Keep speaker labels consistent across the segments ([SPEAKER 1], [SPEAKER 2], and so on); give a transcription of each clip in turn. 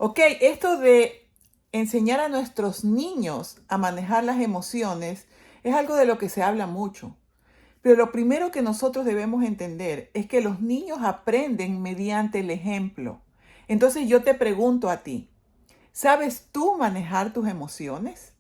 [SPEAKER 1] Ok, esto de enseñar a nuestros niños a manejar las emociones es algo de lo que se habla mucho. Pero lo primero que nosotros debemos entender es que los niños aprenden mediante el ejemplo. Entonces yo te pregunto a ti, ¿sabes tú manejar tus emociones?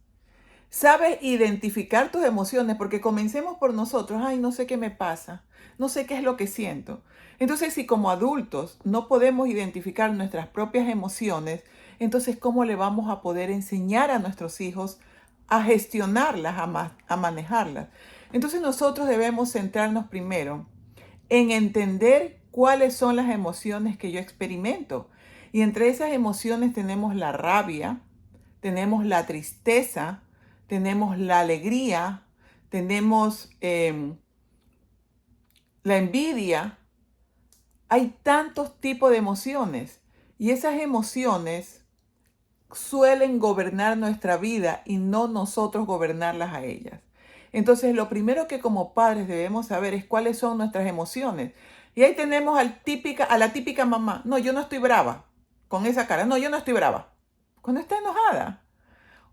[SPEAKER 1] ¿Sabes identificar tus emociones? Porque comencemos por nosotros. Ay, no sé qué me pasa. No sé qué es lo que siento. Entonces, si como adultos no podemos identificar nuestras propias emociones, entonces, ¿cómo le vamos a poder enseñar a nuestros hijos a gestionarlas, a manejarlas? Entonces, nosotros debemos centrarnos primero en entender cuáles son las emociones que yo experimento. Y entre esas emociones tenemos la rabia, tenemos la tristeza, tenemos la alegría, tenemos la envidia. Hay tantos tipos de emociones y esas emociones suelen gobernar nuestra vida y no nosotros gobernarlas a ellas. Entonces, lo primero que como padres debemos saber es cuáles son nuestras emociones. Y ahí tenemos a la típica mamá. No, yo no estoy brava. Con esa cara. No, yo no estoy brava. Cuando está enojada.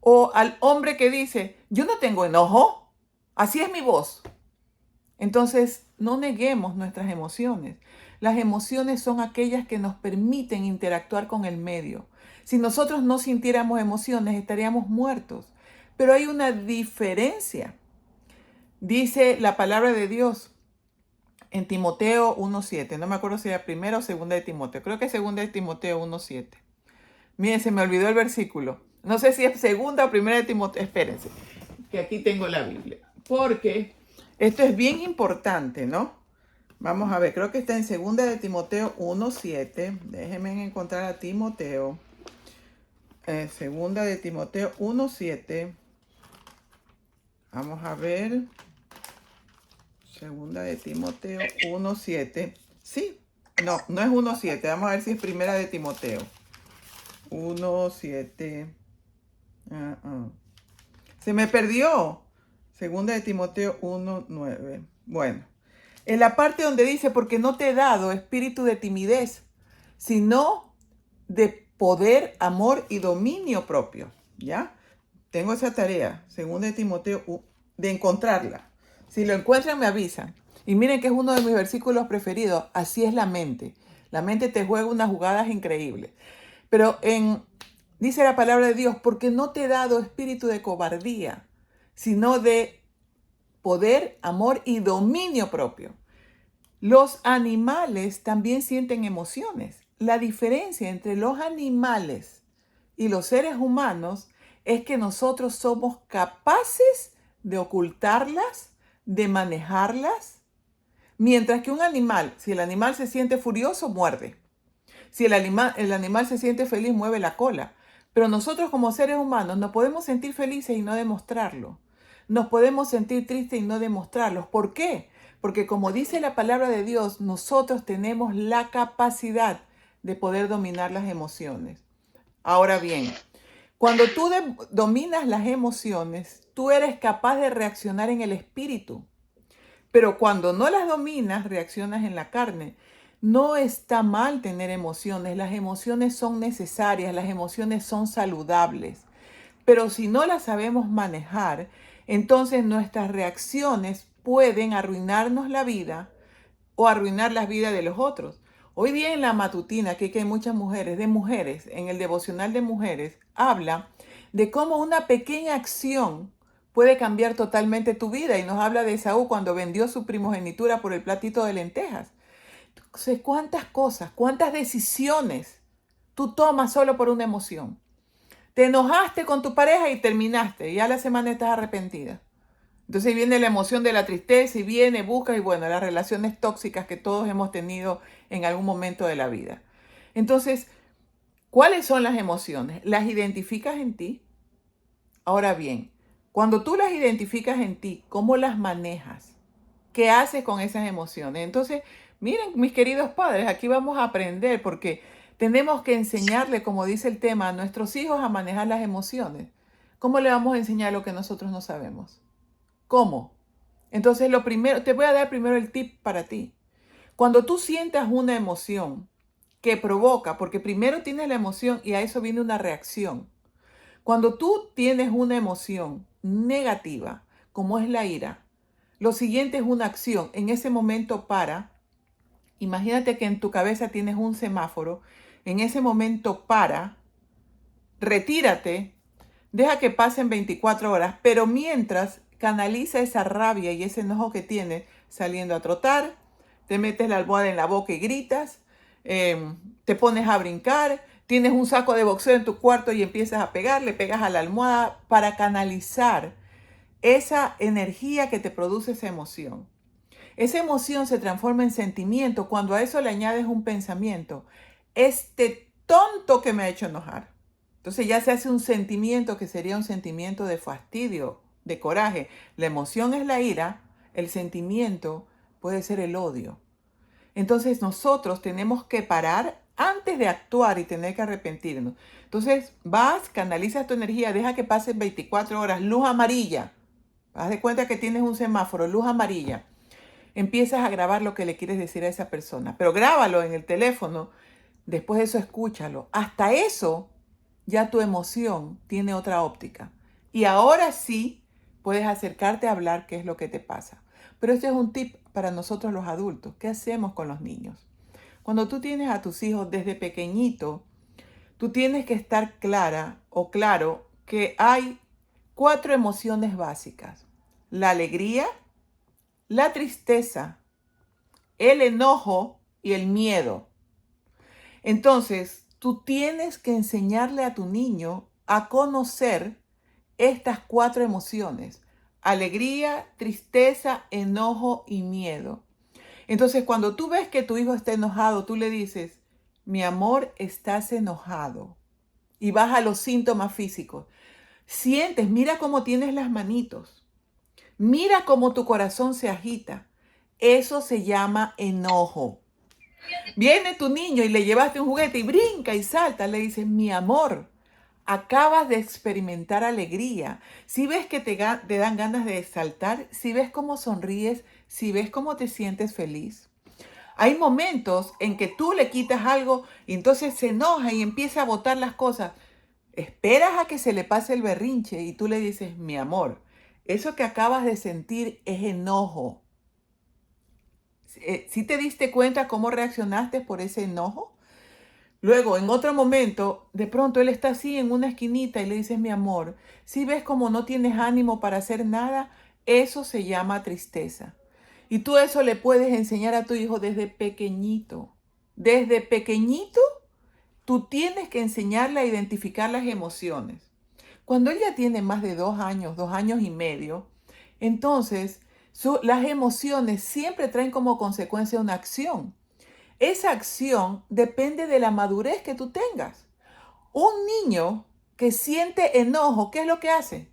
[SPEAKER 1] O al hombre que dice, yo no tengo enojo. Así es mi voz. Entonces, no neguemos nuestras emociones. Las emociones son aquellas que nos permiten interactuar con el medio. Si nosotros no sintiéramos emociones, estaríamos muertos. Pero hay una diferencia. Dice la palabra de Dios en Timoteo 1:7. No me acuerdo si era primera o segunda de Timoteo. Creo que es segunda de Timoteo 1:7. Miren, se me olvidó el versículo. No sé si es segunda o primera de Timoteo. Espérense, que aquí tengo la Biblia. Porque esto es bien importante, ¿no? Vamos a ver, creo que está en segunda de Timoteo 1:7. Déjenme encontrar a Timoteo. Segunda de Timoteo 1:7. Vamos a ver. Segunda de Timoteo 1:7. Sí, no, no es 1:7. Vamos a ver si es primera de Timoteo. 1:7. Se me perdió. Segunda de Timoteo 1:9. Bueno, en la parte donde dice, porque no te he dado espíritu de timidez, sino de poder, amor y dominio propio. ¿Ya? Tengo esa tarea, segunda de Timoteo, de encontrarla. Si lo encuentran, me avisan. Y miren que es uno de mis versículos preferidos. Así es la mente. La mente te juega unas jugadas increíbles. Pero dice la palabra de Dios, porque no te he dado espíritu de cobardía, sino de poder, amor y dominio propio. Los animales también sienten emociones. La diferencia entre los animales y los seres humanos es que nosotros somos capaces de ocultarlas, de manejarlas, mientras que un animal, si el animal se siente furioso, muerde. Si el animal se siente feliz, mueve la cola. Pero nosotros como seres humanos nos podemos sentir felices y no demostrarlo. Nos podemos sentir tristes y no demostrarlo. ¿Por qué? Porque como dice la palabra de Dios, nosotros tenemos la capacidad de poder dominar las emociones. Ahora bien, cuando tú dominas las emociones, tú eres capaz de reaccionar en el espíritu. Pero cuando no las dominas, reaccionas en la carne. No está mal tener emociones. Las emociones son necesarias, las emociones son saludables. Pero si no las sabemos manejar, entonces nuestras reacciones pueden arruinarnos la vida o arruinar la vida de los otros. Hoy día en la matutina, que hay muchas mujeres, en el devocional de mujeres, habla de cómo una pequeña acción puede cambiar totalmente tu vida. Y nos habla de Esaú cuando vendió su primogenitura por el platito de lentejas. Entonces, ¿cuántas cosas, cuántas decisiones tú tomas solo por una emoción? Te enojaste con tu pareja y terminaste. Y ya la semana estás arrepentida. Entonces viene la emoción de la tristeza y viene, busca y bueno, las relaciones tóxicas que todos hemos tenido en algún momento de la vida. Entonces, ¿cuáles son las emociones? ¿Las identificas en ti? Ahora bien, cuando tú las identificas en ti, ¿cómo las manejas? ¿Qué haces con esas emociones? Entonces, miren, mis queridos padres, aquí vamos a aprender porque tenemos que enseñarle, como dice el tema, a nuestros hijos a manejar las emociones. ¿Cómo le vamos a enseñar lo que nosotros no sabemos? ¿Cómo? Entonces, lo primero, te voy a dar primero el tip para ti. Cuando tú sientas una emoción que provoca, porque primero tienes la emoción y a eso viene una reacción. Cuando tú tienes una emoción negativa, como es la ira, lo siguiente es una acción. En ese momento para. Imagínate que en tu cabeza tienes un semáforo. En ese momento para, retírate, deja que pasen 24 horas, pero mientras canaliza esa rabia y ese enojo que tienes saliendo a trotar, te metes la almohada en la boca y gritas, te pones a brincar, tienes un saco de boxeo en tu cuarto y empiezas a pegar, le pegas a la almohada para canalizar esa energía que te produce esa emoción. Esa emoción se transforma en sentimiento cuando a eso le añades un pensamiento. Este tonto que me ha hecho enojar. Entonces ya se hace un sentimiento que sería un sentimiento de fastidio, de coraje. La emoción es la ira, el sentimiento puede ser el odio. Entonces nosotros tenemos que parar antes de actuar y tener que arrepentirnos. Entonces vas, canalizas tu energía, deja que pasen 24 horas, luz amarilla. Haz de cuenta que tienes un semáforo, luz amarilla. Empiezas a grabar lo que le quieres decir a esa persona, pero grábalo en el teléfono, después de eso escúchalo. Hasta eso ya tu emoción tiene otra óptica. Y ahora sí puedes acercarte a hablar qué es lo que te pasa. Pero este es un tip para nosotros los adultos. ¿Qué hacemos con los niños? Cuando tú tienes a tus hijos desde pequeñito, tú tienes que estar clara o claro que hay 4 emociones básicas. La alegría, la tristeza, el enojo y el miedo. Entonces, tú tienes que enseñarle a tu niño a conocer estas 4 emociones: alegría, tristeza, enojo y miedo. Entonces, cuando tú ves que tu hijo está enojado, tú le dices, mi amor, estás enojado. Y vas a los síntomas físicos. Sientes, mira cómo tienes las manitos. Mira cómo tu corazón se agita. Eso se llama enojo. Viene tu niño y le llevaste un juguete y brinca y salta. Le dices, mi amor, acabas de experimentar alegría. Si ves que te dan ganas de saltar, si ves cómo sonríes, si ves cómo te sientes feliz. Hay momentos en que tú le quitas algo y entonces se enoja y empieza a botar las cosas. Esperas a que se le pase el berrinche y tú le dices, mi amor, eso que acabas de sentir es enojo. ¿Sí te diste cuenta cómo reaccionaste por ese enojo? Luego, en otro momento, de pronto él está así en una esquinita y le dices, mi amor, si ves como no tienes ánimo para hacer nada, eso se llama tristeza. Y tú eso le puedes enseñar a tu hijo desde pequeñito. Desde pequeñito, tú tienes que enseñarle a identificar las emociones. Cuando él ya tiene más de 2 años, 2 años y medio, entonces las emociones siempre traen como consecuencia una acción. Esa acción depende de la madurez que tú tengas. Un niño que siente enojo, ¿qué es lo que hace?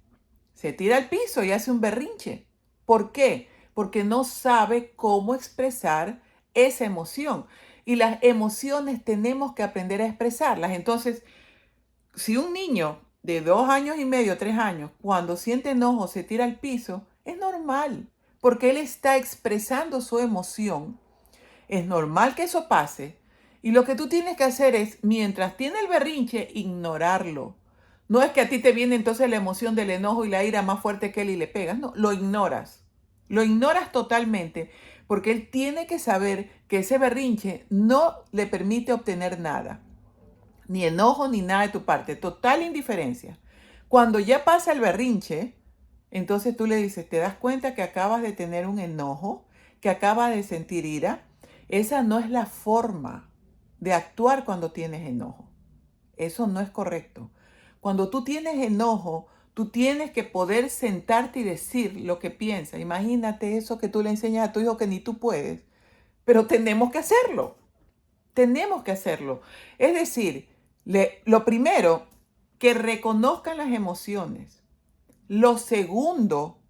[SPEAKER 1] Se tira al piso y hace un berrinche. ¿Por qué? Porque no sabe cómo expresar esa emoción. Y las emociones tenemos que aprender a expresarlas. Entonces, si un niño de 2 años y medio, 3 años, cuando siente enojo se tira al piso, es normal, porque él está expresando su emoción. Es normal que eso pase. Y lo que tú tienes que hacer es, mientras tiene el berrinche, ignorarlo. No es que a ti te viene entonces la emoción del enojo y la ira más fuerte que él y le pegas. No, lo ignoras. Lo ignoras totalmente porque él tiene que saber que ese berrinche no le permite obtener nada. Ni enojo ni nada de tu parte. Total indiferencia. Cuando ya pasa el berrinche, entonces tú le dices, ¿te das cuenta que acabas de tener un enojo? ¿Que acabas de sentir ira? Esa no es la forma de actuar cuando tienes enojo. Eso no es correcto. Cuando tú tienes enojo, tú tienes que poder sentarte y decir lo que piensas. Imagínate eso que tú le enseñas a tu hijo que ni tú puedes. Pero tenemos que hacerlo. Tenemos que hacerlo. Es decir, lo primero, que reconozcan las emociones. Lo segundo,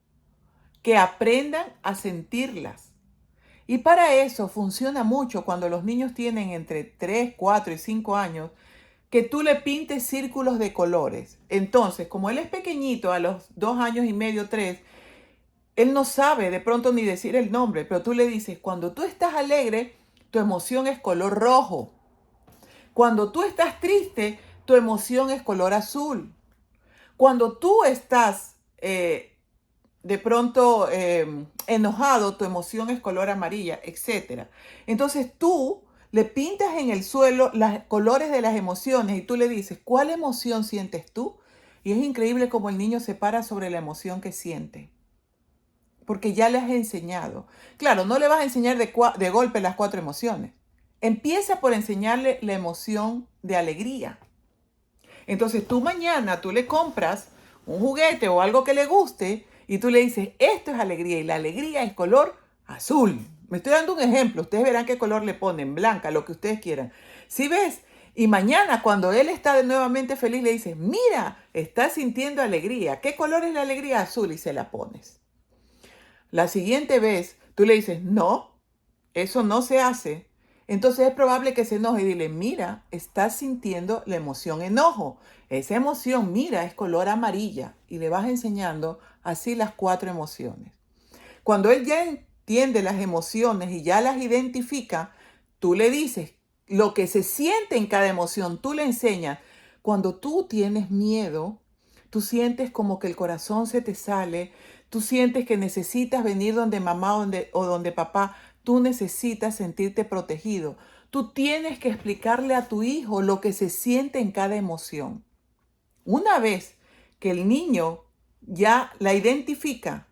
[SPEAKER 1] que aprendan a sentirlas. Y para eso funciona mucho cuando los niños tienen entre 3, 4 y 5 años, que tú le pintes círculos de colores. Entonces, como él es pequeñito, a los 2 años y medio, 3, él no sabe de pronto ni decir el nombre, pero tú le dices, cuando tú estás alegre, tu emoción es color rojo. Cuando tú estás triste, tu emoción es color azul. Cuando tú estás de pronto enojado, tu emoción es color amarilla, etc. Entonces tú le pintas en el suelo los colores de las emociones y tú le dices, ¿cuál emoción sientes tú? Y es increíble cómo el niño se para sobre la emoción que siente, porque ya le has enseñado. Claro, no le vas a enseñar de golpe las 4 emociones. Empieza por enseñarle la emoción de alegría. Entonces tú le compras un juguete o algo que le guste y tú le dices, esto es alegría y la alegría es color azul. Me estoy dando un ejemplo, ustedes verán qué color le ponen, blanca, lo que ustedes quieran. ¿Sí ves? Y mañana cuando él está nuevamente feliz le dices, mira, está sintiendo alegría. ¿Qué color es la alegría? Azul, y se la pones. La siguiente vez tú le dices, no, eso no se hace. Entonces es probable que se enoje y dile, mira, estás sintiendo la emoción enojo. Esa emoción, mira, es color amarilla. Y le vas enseñando así las 4 emociones. Cuando él ya entiende las emociones y ya las identifica, tú le dices lo que se siente en cada emoción. Tú le enseñas. Cuando tú tienes miedo, tú sientes como que el corazón se te sale. Tú sientes que necesitas venir donde mamá o donde papá. Tú necesitas sentirte protegido. Tú tienes que explicarle a tu hijo lo que se siente en cada emoción. Una vez que el niño ya la identifica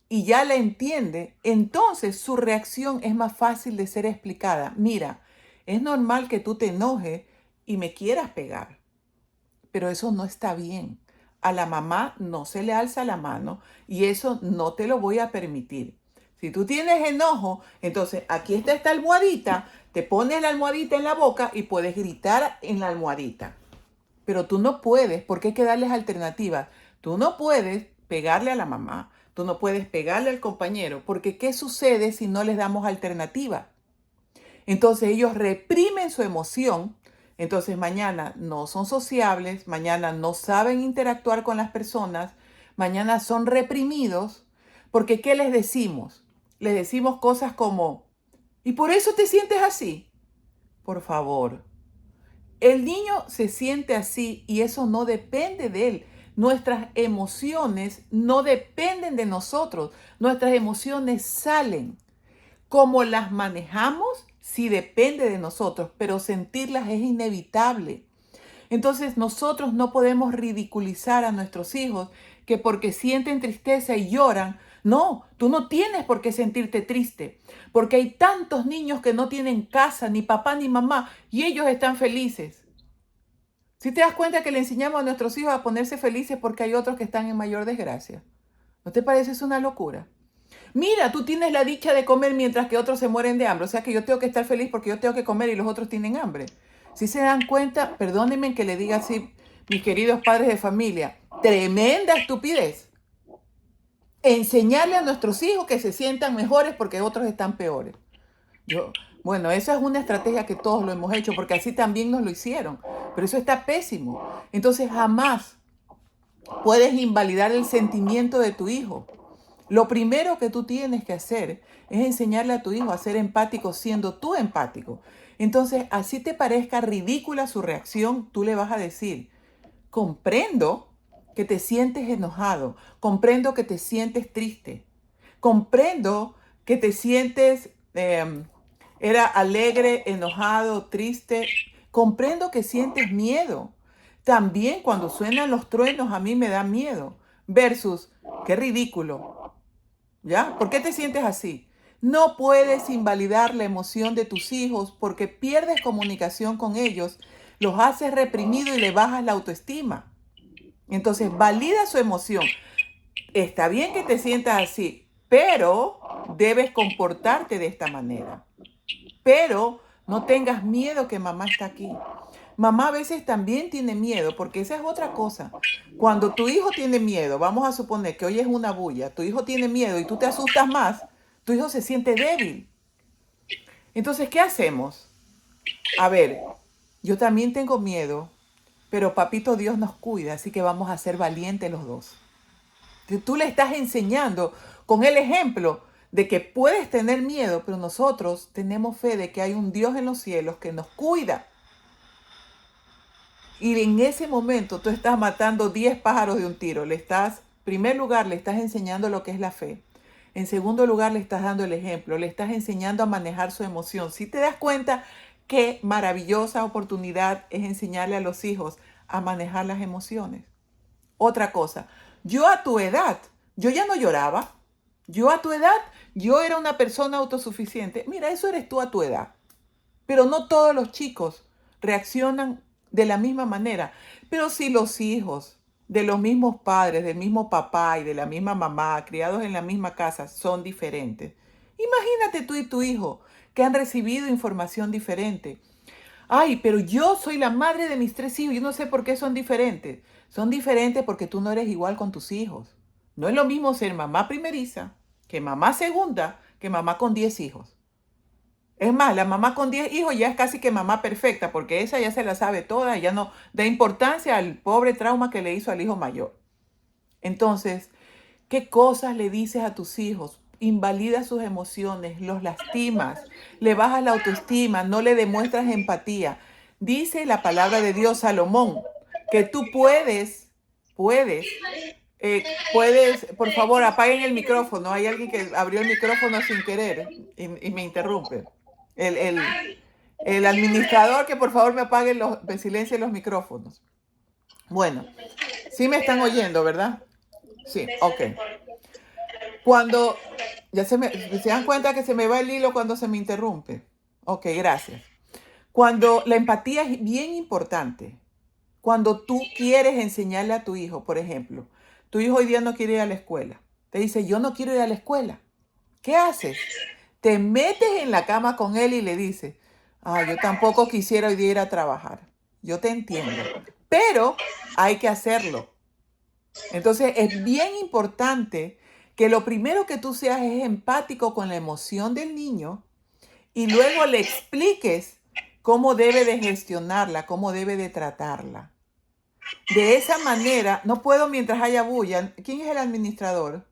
[SPEAKER 1] y ya la entiende, entonces su reacción es más fácil de ser explicada. Mira, es normal que tú te enojes y me quieras pegar, pero eso no está bien. A la mamá no se le alza la mano y eso no te lo voy a permitir. Si tú tienes enojo, entonces aquí está esta almohadita, te pones la almohadita en la boca y puedes gritar en la almohadita. Pero tú no puedes, porque hay que darles alternativas. Tú no puedes pegarle a la mamá, tú no puedes pegarle al compañero, porque ¿qué sucede si no les damos alternativa? Entonces ellos reprimen su emoción, entonces mañana no son sociables, mañana no saben interactuar con las personas, mañana son reprimidos, porque ¿qué les decimos? Les decimos cosas como, ¿y por eso te sientes así? Por favor. El niño se siente así y eso no depende de él. Nuestras emociones no dependen de nosotros. Nuestras emociones salen. Cómo las manejamos, sí depende de nosotros, pero sentirlas es inevitable. Entonces nosotros no podemos ridiculizar a nuestros hijos que porque sienten tristeza y lloran. No, tú no tienes por qué sentirte triste, porque hay tantos niños que no tienen casa, ni papá ni mamá, y ellos están felices. Si te das cuenta que le enseñamos a nuestros hijos a ponerse felices porque hay otros que están en mayor desgracia. ¿No te parece eso una locura? Mira, tú tienes la dicha de comer mientras que otros se mueren de hambre. O sea que yo tengo que estar feliz porque yo tengo que comer y los otros tienen hambre. Si se dan cuenta, perdónenme que le diga así, mis queridos padres de familia, tremenda estupidez. Enseñarle a nuestros hijos que se sientan mejores porque otros están peores. Bueno, esa es una estrategia que todos lo hemos hecho porque así también nos lo hicieron. Pero eso está pésimo. Entonces jamás puedes invalidar el sentimiento de tu hijo. Lo primero que tú tienes que hacer es enseñarle a tu hijo a ser empático siendo tú empático. Entonces, así te parezca ridícula su reacción, tú le vas a decir, comprendo que te sientes enojado, comprendo que te sientes triste, comprendo que te sientes, era alegre, enojado, triste, comprendo que sientes miedo. También cuando suenan los truenos a mí me da miedo, versus, qué ridículo. ¿Ya? ¿Por qué te sientes así? No puedes invalidar la emoción de tus hijos porque pierdes comunicación con ellos, los haces reprimido y le bajas la autoestima. Entonces, valida su emoción. Está bien que te sientas así, pero debes comportarte de esta manera. Pero no tengas miedo que mamá está aquí. Mamá a veces también tiene miedo, porque esa es otra cosa. Cuando tu hijo tiene miedo, vamos a suponer que hoy es una bulla, tu hijo tiene miedo y tú te asustas más, tu hijo se siente débil. Entonces, ¿qué hacemos? A ver, yo también tengo miedo, pero papito Dios nos cuida, así que vamos a ser valientes los dos. Tú le estás enseñando con el ejemplo de que puedes tener miedo, pero nosotros tenemos fe de que hay un Dios en los cielos que nos cuida. Y en ese momento tú estás matando 10 pájaros de un tiro. En primer lugar, le estás enseñando lo que es la fe. En segundo lugar, le estás dando el ejemplo. Le estás enseñando a manejar su emoción. Si te das cuenta, qué maravillosa oportunidad es enseñarle a los hijos a manejar las emociones. Otra cosa, yo a tu edad, yo ya no lloraba. Yo a tu edad, yo era una persona autosuficiente. Mira, eso eres tú a tu edad. Pero no todos los chicos reaccionan de la misma manera. Pero si los hijos de los mismos padres, del mismo papá y de la misma mamá, criados en la misma casa, son diferentes. Imagínate tú y tu hijo que han recibido información diferente. Ay, pero yo soy la madre de mis 3 hijos. Yo no sé por qué son diferentes. Son diferentes porque tú no eres igual con tus hijos. No es lo mismo ser mamá primeriza que mamá segunda que mamá con 10 hijos. Es más, la mamá con 10 hijos ya es casi que mamá perfecta, porque esa ya se la sabe toda y ya no da importancia al pobre trauma que le hizo al hijo mayor. Entonces, ¿qué cosas le dices a tus hijos? Invalidas sus emociones, los lastimas, le bajas la autoestima, no le demuestras empatía. Dice la palabra de Dios, Salomón, que tú puedes, por favor, apaguen el micrófono. Hay alguien que abrió el micrófono sin querer y me interrumpe. El, el, el administrador que por favor me silencie los micrófonos. Bueno, sí me están oyendo, ¿verdad? Sí, ok. Cuando se dan cuenta que se me va el hilo cuando se me interrumpe. Ok, gracias. Cuando la empatía es bien importante. Cuando tú quieres enseñarle a tu hijo, por ejemplo, tu hijo hoy día no quiere ir a la escuela. Te dice, yo no quiero ir a la escuela. ¿Qué haces? Te metes en la cama con él y le dices, yo tampoco quisiera hoy día ir a trabajar. Yo te entiendo, pero hay que hacerlo. Entonces es bien importante que lo primero que tú seas es empático con la emoción del niño y luego le expliques cómo debe de gestionarla, cómo debe de tratarla. De esa manera, no puedo mientras haya bulla. ¿Quién es el administrador?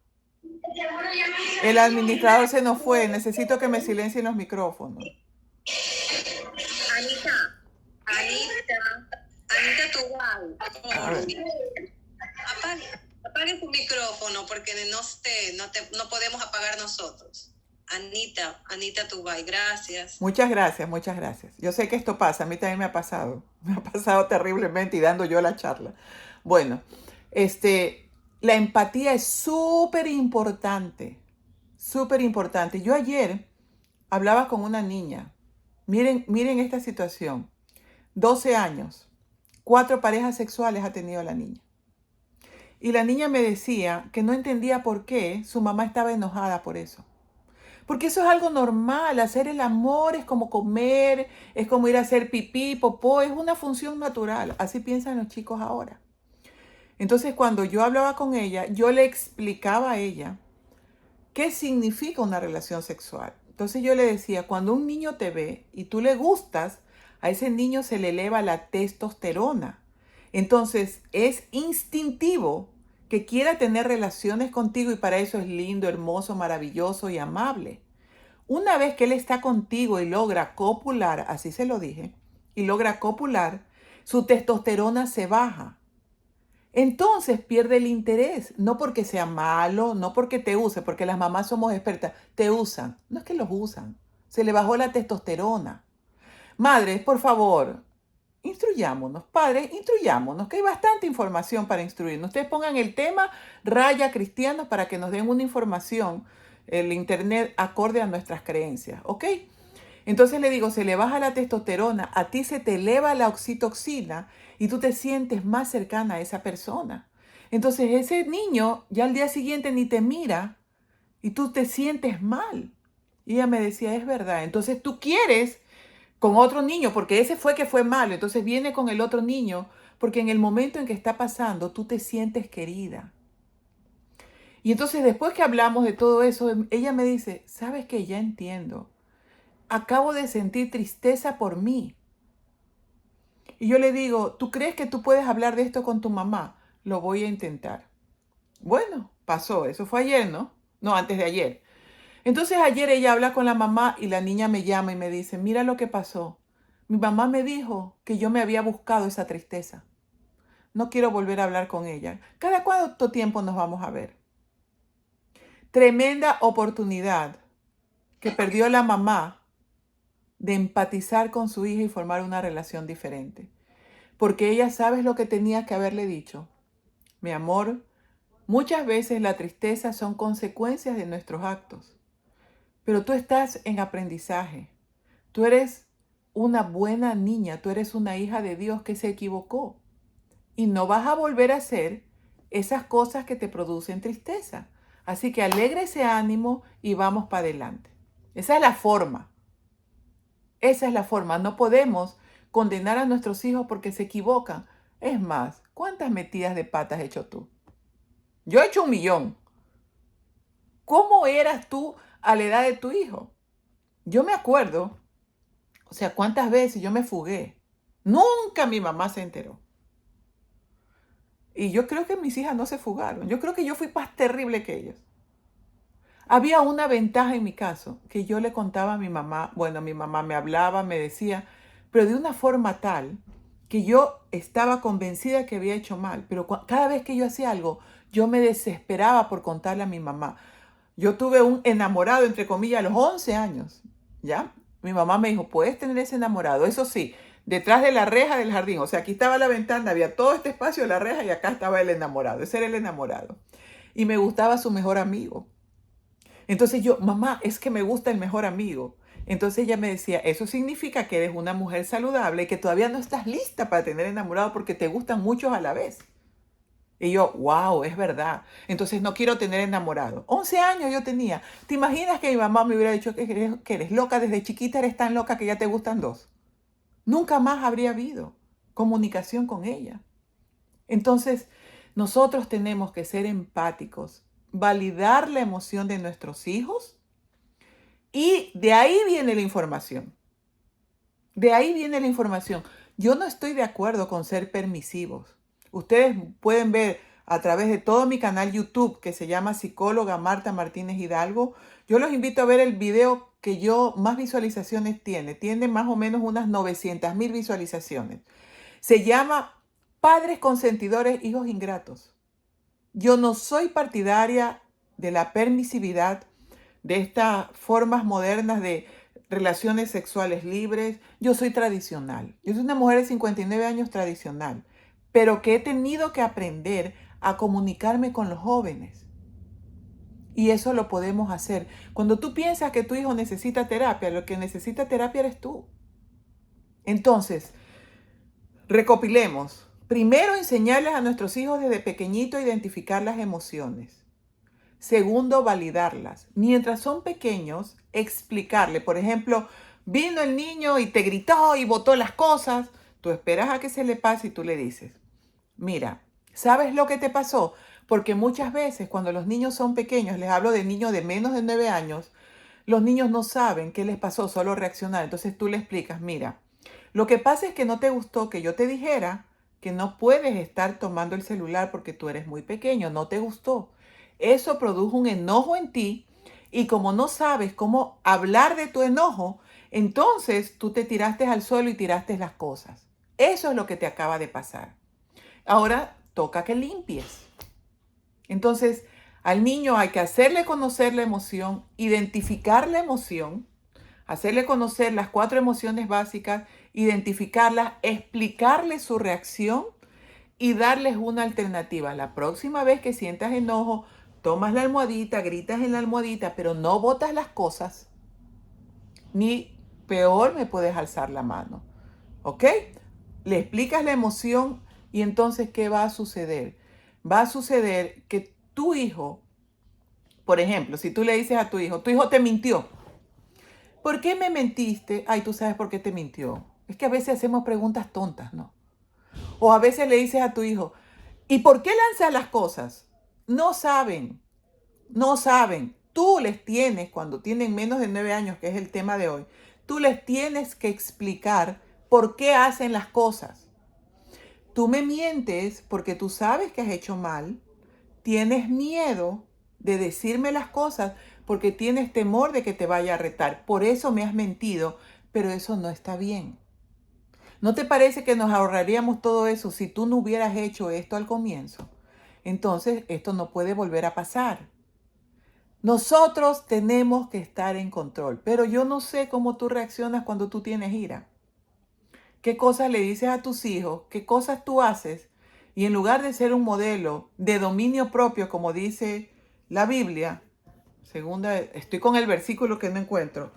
[SPEAKER 1] El administrador se nos fue. Necesito que me silencien los micrófonos.
[SPEAKER 2] Anita Tubal, por
[SPEAKER 1] A
[SPEAKER 2] favor.
[SPEAKER 1] ver.
[SPEAKER 2] Apague su micrófono porque no podemos apagar nosotros. Anita Tubal, gracias.
[SPEAKER 1] Muchas gracias, muchas gracias. Yo sé que esto pasa, a mí también me ha pasado. Me ha pasado terriblemente y dando yo la charla. Bueno, la empatía es súper importante, súper importante. Yo ayer hablaba con una niña. Miren esta situación. 12 años, 4 parejas sexuales ha tenido la niña. Y la niña me decía que no entendía por qué su mamá estaba enojada por eso. Porque eso es algo normal, hacer el amor es como comer, es como ir a hacer pipí, popó, es una función natural. Así piensan los chicos ahora. Entonces cuando yo hablaba con ella, yo le explicaba a ella qué significa una relación sexual. Entonces yo le decía, cuando un niño te ve y tú le gustas, a ese niño se le eleva la testosterona. Entonces es instintivo que quiera tener relaciones contigo y para eso es lindo, hermoso, maravilloso y amable. Una vez que él está contigo y logra copular, así se lo dije, y logra copular, su testosterona se baja. Entonces pierde el interés, no porque sea malo, no porque te use, porque las mamás somos expertas, te usan. No es que los usan, se le bajó la testosterona. Madres, por favor, instruyámonos, padres, instruyámonos, que hay bastante información para instruirnos. Ustedes pongan el tema Raya Cristianos para que nos den una información, el internet acorde a nuestras creencias, ¿ok? Entonces le digo, se le baja la testosterona, a ti se te eleva la oxitocina y tú te sientes más cercana a esa persona. Entonces ese niño ya al día siguiente ni te mira y tú te sientes mal. Y ella me decía, es verdad. Entonces tú quieres con otro niño, porque ese fue que fue malo, entonces viene con el otro niño, porque en el momento en que está pasando, tú te sientes querida. Y entonces después que hablamos de todo eso, ella me dice, ¿sabes qué? Ya entiendo. Acabo de sentir tristeza por mí. Y yo le digo, ¿tú crees que tú puedes hablar de esto con tu mamá? Lo voy a intentar. Bueno, pasó, eso fue ayer, ¿no? No, antes de ayer. Entonces ayer ella habla con la mamá y la niña me llama y me dice, mira lo que pasó. Mi mamá me dijo que yo me había buscado esa tristeza. No quiero volver a hablar con ella. ¿Cada cuánto tiempo nos vamos a ver? Tremenda oportunidad que perdió la mamá de empatizar con su hija y formar una relación diferente. Porque ella, ¿sabes lo que tenía que haberle dicho? Mi amor, muchas veces la tristeza son consecuencias de nuestros actos. Pero tú estás en aprendizaje. Tú eres una buena niña, tú eres una hija de Dios que se equivocó. Y no vas a volver a hacer esas cosas que te producen tristeza. Así que alegra ese ánimo y vamos para adelante. Esa es la forma. Esa es la forma. No podemos condenar a nuestros hijos porque se equivocan. Es más, ¿cuántas metidas de patas has hecho tú? Yo he hecho 1.000.000. ¿Cómo eras tú a la edad de tu hijo? Yo me acuerdo, o sea, cuántas veces yo me fugué. Nunca mi mamá se enteró. Y yo creo que mis hijas no se fugaron. Yo creo que yo fui más terrible que ellos. Había una ventaja en mi caso, que yo le contaba a mi mamá, bueno, mi mamá me hablaba, me decía, pero de una forma tal que yo estaba convencida que había hecho mal, pero cada vez que yo hacía algo, yo me desesperaba por contarle a mi mamá. Yo tuve un enamorado, entre comillas, a los 11 años, ¿ya? Mi mamá me dijo, puedes tener ese enamorado, eso sí, detrás de la reja del jardín. O sea, aquí estaba la ventana, había todo este espacio de la reja y acá estaba el enamorado. Ese era el enamorado. Y me gustaba su mejor amigo. Entonces yo, mamá, es que me gusta el mejor amigo. Entonces ella me decía, eso significa que eres una mujer saludable y que todavía no estás lista para tener enamorado porque te gustan muchos a la vez. Y yo, wow, es verdad. Entonces no quiero tener enamorado. 11 años yo tenía. ¿Te imaginas que mi mamá me hubiera dicho que eres loca desde chiquita, eres tan loca que ya te gustan dos? Nunca más habría habido comunicación con ella. Entonces, nosotros tenemos que ser empáticos, validar la emoción de nuestros hijos y de ahí viene la información. De ahí viene la información. Yo no estoy de acuerdo con ser permisivos. Ustedes pueden ver a través de todo mi canal YouTube que se llama Psicóloga Marta Martínez Hidalgo. Yo los invito a ver el video que más visualizaciones tiene. Tiene más o menos unas 900.000 visualizaciones. Se llama Padres consentidores, hijos ingratos. Yo no soy partidaria de la permisividad, de estas formas modernas de relaciones sexuales libres. Yo soy tradicional. Yo soy una mujer de 59 años tradicional, pero que he tenido que aprender a comunicarme con los jóvenes. Y eso lo podemos hacer. Cuando tú piensas que tu hijo necesita terapia, lo que necesita terapia eres tú. Entonces, recopilemos. Primero, enseñarles a nuestros hijos desde pequeñito a identificar las emociones. Segundo, validarlas. Mientras son pequeños, explicarle. Por ejemplo, vino el niño y te gritó y botó las cosas. Tú esperas a que se le pase y tú le dices, mira, ¿sabes lo que te pasó? Porque muchas veces cuando los niños son pequeños, les hablo de niños de menos de 9 años, los niños no saben qué les pasó, solo reaccionar. Entonces tú le explicas, mira, lo que pasa es que no te gustó que yo te dijera que no puedes estar tomando el celular porque tú eres muy pequeño, no te gustó. Eso produjo un enojo en ti y como no sabes cómo hablar de tu enojo, entonces tú te tiraste al suelo y tiraste las cosas. Eso es lo que te acaba de pasar. Ahora toca que limpies. Entonces, al niño hay que hacerle conocer la emoción, identificar la emoción, hacerle conocer las 4 emociones básicas, identificarlas, explicarle su reacción y darles una alternativa. La próxima vez que sientas enojo, tomas la almohadita, gritas en la almohadita, pero no botas las cosas, ni peor me puedes alzar la mano. ¿Ok? Le explicas la emoción y entonces, ¿qué va a suceder? Va a suceder que tu hijo, por ejemplo, si tú le dices a tu hijo te mintió. ¿Por qué me mentiste? Ay, tú sabes por qué te mintió. Es que a veces hacemos preguntas tontas, ¿no? O a veces le dices a tu hijo, ¿y por qué lanzas las cosas? No saben, no saben. Tú les tienes, cuando tienen menos de 9 años, que es el tema de hoy, tú les tienes que explicar por qué hacen las cosas. Tú me mientes porque tú sabes que has hecho mal, tienes miedo de decirme las cosas porque tienes temor de que te vaya a retar. Por eso me has mentido, pero eso no está bien. ¿No te parece que nos ahorraríamos todo eso si tú no hubieras hecho esto al comienzo? Entonces, esto no puede volver a pasar. Nosotros tenemos que estar en control, pero yo no sé cómo tú reaccionas cuando tú tienes ira. ¿Qué cosas le dices a tus hijos? ¿Qué cosas tú haces? Y en lugar de ser un modelo de dominio propio, como dice la Biblia, estoy con el versículo que no encuentro.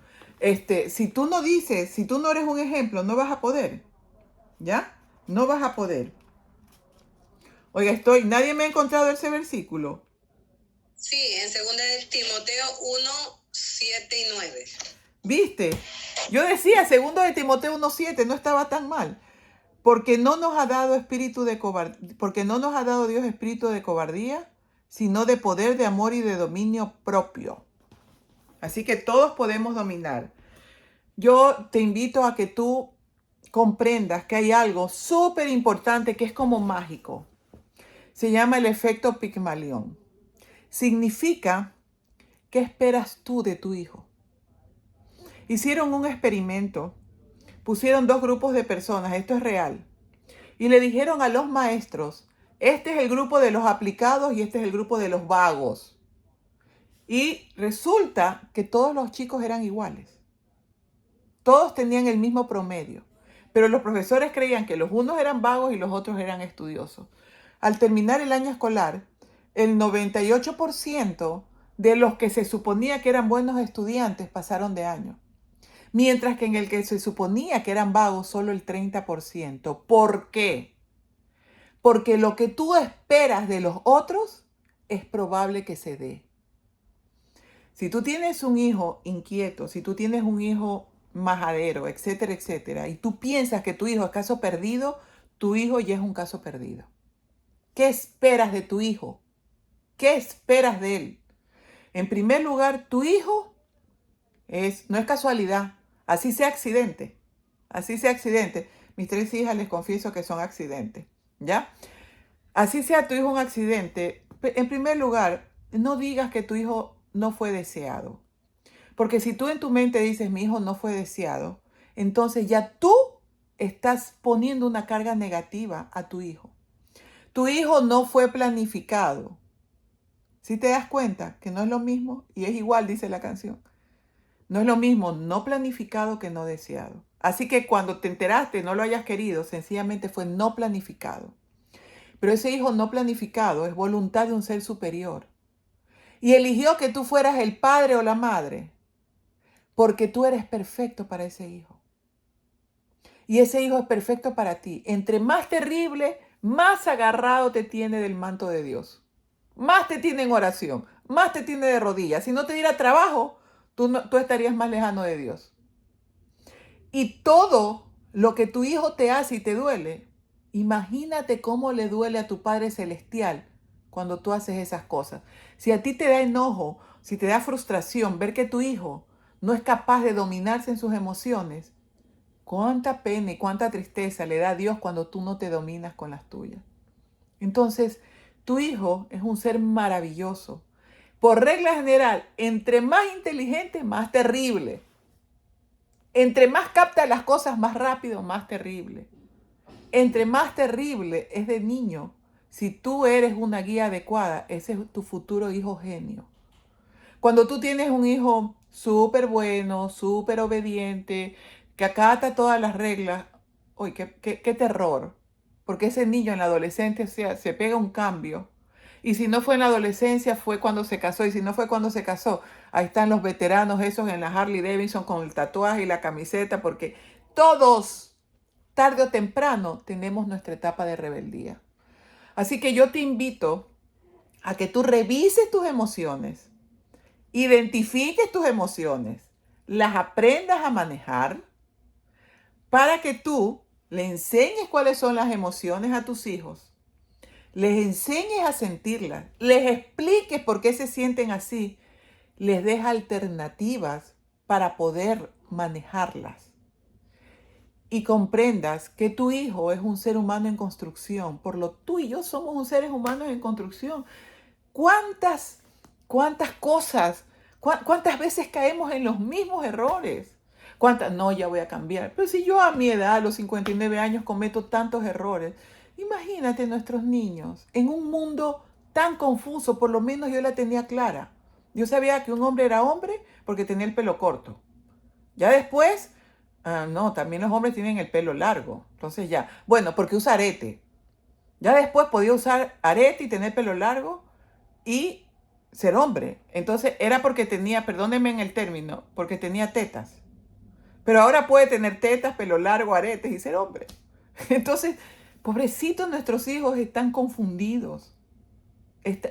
[SPEAKER 1] Si tú no dices, si tú no eres un ejemplo, no vas a poder. ¿Ya? No vas a poder. Oiga, nadie me ha encontrado ese versículo.
[SPEAKER 2] Sí, en 2 de Timoteo 1, 7 y 9.
[SPEAKER 1] ¿Viste? Yo decía, 2 de Timoteo 1:7, no estaba tan mal. Porque no nos ha dado porque no nos ha dado Dios espíritu de cobardía, sino de poder, de amor y de dominio propio. Así que todos podemos dominar. Yo te invito a que tú comprendas que hay algo súper importante que es como mágico. Se llama el efecto Pigmalión. Significa, ¿qué esperas tú de tu hijo? Hicieron un experimento, pusieron 2 grupos de personas, esto es real, y le dijeron a los maestros, este es el grupo de los aplicados y este es el grupo de los vagos. Y resulta que todos los chicos eran iguales. Todos tenían el mismo promedio, pero los profesores creían que los unos eran vagos y los otros eran estudiosos. Al terminar el año escolar, el 98% de los que se suponía que eran buenos estudiantes pasaron de año, mientras que en el que se suponía que eran vagos solo el 30%. ¿Por qué? Porque lo que tú esperas de los otros es probable que se dé. Si tú tienes un hijo inquieto, si tú tienes un hijo majadero, etcétera, etcétera, y tú piensas que tu hijo es caso perdido, tu hijo ya es un caso perdido. ¿Qué esperas de tu hijo? ¿Qué esperas de él? En primer lugar, tu hijo no es casualidad, así sea accidente. Así sea accidente. Mis 3 hijas les confieso que son accidentes, ¿ya? Así sea tu hijo un accidente, en primer lugar, no digas que tu hijo no fue deseado. Porque si tú en tu mente dices, mi hijo no fue deseado, entonces ya tú estás poniendo una carga negativa a tu hijo. Tu hijo no fue planificado. ¿Sí te das cuenta que no es lo mismo? Y es igual, dice la canción. No es lo mismo no planificado que no deseado. Así que cuando te enteraste, no lo hayas querido, sencillamente fue no planificado. Pero ese hijo no planificado es voluntad de un ser superior. Y eligió que tú fueras el padre o la madre, porque tú eres perfecto para ese hijo. Y ese hijo es perfecto para ti. Entre más terrible, más agarrado te tiene del manto de Dios. Más te tiene en oración, más te tiene de rodillas. Si no te diera trabajo, tú estarías más lejano de Dios. Y todo lo que tu hijo te hace y te duele, imagínate cómo le duele a tu Padre Celestial cuando tú haces esas cosas. Si a ti te da enojo, si te da frustración ver que tu hijo no es capaz de dominarse en sus emociones, cuánta pena y cuánta tristeza le da a Dios cuando tú no te dominas con las tuyas. Entonces, tu hijo es un ser maravilloso. Por regla general, entre más inteligente, más terrible. Entre más capta las cosas más rápido, más terrible. Entre más terrible es de niño, si tú eres una guía adecuada, ese es tu futuro hijo genio. Cuando tú tienes un hijo súper bueno, súper obediente, que acata todas las reglas, uy, qué terror. Porque ese niño en la adolescencia se pega un cambio. Y si no fue en la adolescencia, fue cuando se casó. Y si no fue cuando se casó, ahí están los veteranos esos en la Harley Davidson con el tatuaje y la camiseta, porque todos, tarde o temprano, tenemos nuestra etapa de rebeldía. Así que yo te invito a que tú revises tus emociones, identifiques tus emociones, las aprendas a manejar para que tú le enseñes cuáles son las emociones a tus hijos, les enseñes a sentirlas, les expliques por qué se sienten así, les des alternativas para poder manejarlas. Y comprendas que tu hijo es un ser humano en construcción, por lo tú y yo somos un seres humanos en construcción. ¿Cuántas cosas, cuántas veces caemos en los mismos errores? ¿Cuántas? No, ya voy a cambiar. Pero si yo a mi edad, a los 59 años, cometo tantos errores, imagínate nuestros niños en un mundo tan confuso, por lo menos yo la tenía clara. Yo sabía que un hombre era hombre porque tenía el pelo corto. Ya después, no, también los hombres tienen el pelo largo. Entonces ya, bueno, porque usa arete. Ya después podía usar arete y tener pelo largo y ser hombre. Entonces era porque tenía, perdónenme en el término, porque tenía tetas. Pero ahora puede tener tetas, pelo largo, aretes y ser hombre. Entonces, pobrecitos nuestros hijos están confundidos.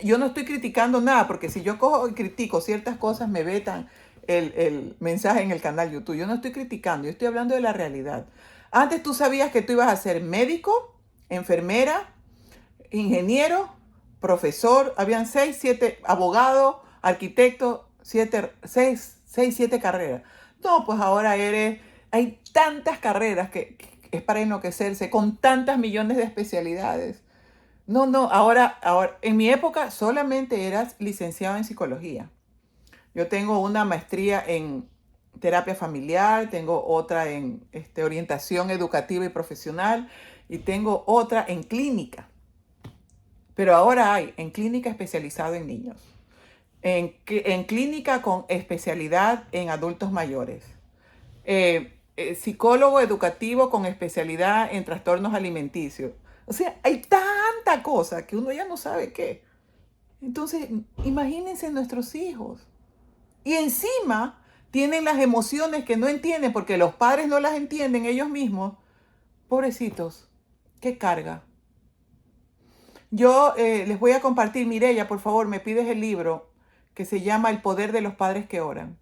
[SPEAKER 1] Yo no estoy criticando nada, porque si yo cojo y critico ciertas cosas, me vetan el mensaje en el canal YouTube. Yo no estoy criticando, yo estoy hablando de la realidad. Antes tú sabías que tú ibas a ser médico, enfermera, ingeniero, profesor, habían 6, 7 abogados, arquitectos, 7 carreras. No, pues ahora hay tantas carreras que es para enloquecerse, con tantas millones de especialidades. No, ahora, en mi época solamente eras licenciado en psicología. Yo tengo una maestría en terapia familiar, tengo otra en orientación educativa y profesional y tengo otra en clínica. Pero ahora hay en clínica especializado en niños, en clínica con especialidad en adultos mayores, psicólogo educativo con especialidad en trastornos alimenticios. O sea, hay tanta cosa que uno ya no sabe qué. Entonces, imagínense nuestros hijos. Y encima tienen las emociones que no entienden porque los padres no las entienden ellos mismos. Pobrecitos, qué carga. Yo les voy a compartir, Mireya, por favor, me pides el libro que se llama El poder de los padres que oran.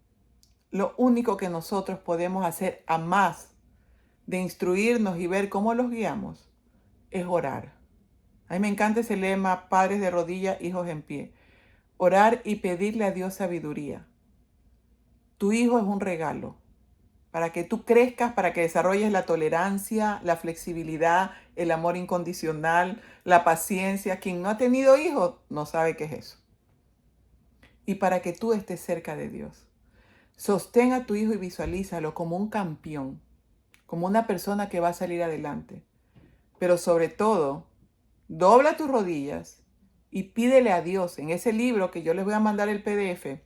[SPEAKER 1] Lo único que nosotros podemos hacer a más de instruirnos y ver cómo los guiamos es orar. A mí me encanta ese lema, padres de rodillas, hijos en pie. Orar y pedirle a Dios sabiduría. Tu hijo es un regalo para que tú crezcas, para que desarrolles la tolerancia, la flexibilidad, el amor incondicional, la paciencia. Quien no ha tenido hijos no sabe qué es eso. Y para que tú estés cerca de Dios. Sostén a tu hijo y visualízalo como un campeón, como una persona que va a salir adelante. Pero sobre todo, dobla tus rodillas y pídele a Dios. En ese libro que yo les voy a mandar el PDF,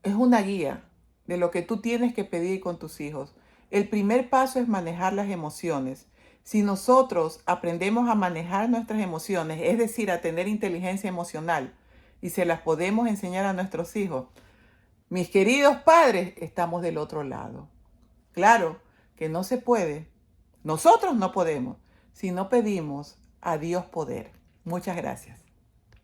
[SPEAKER 1] es una guía de lo que tú tienes que pedir con tus hijos. El primer paso es manejar las emociones. Si nosotros aprendemos a manejar nuestras emociones, es decir, a tener inteligencia emocional, y se las podemos enseñar a nuestros hijos, mis queridos padres, estamos del otro lado. Claro que no se puede. Nosotros no podemos si no pedimos a Dios poder. Muchas gracias.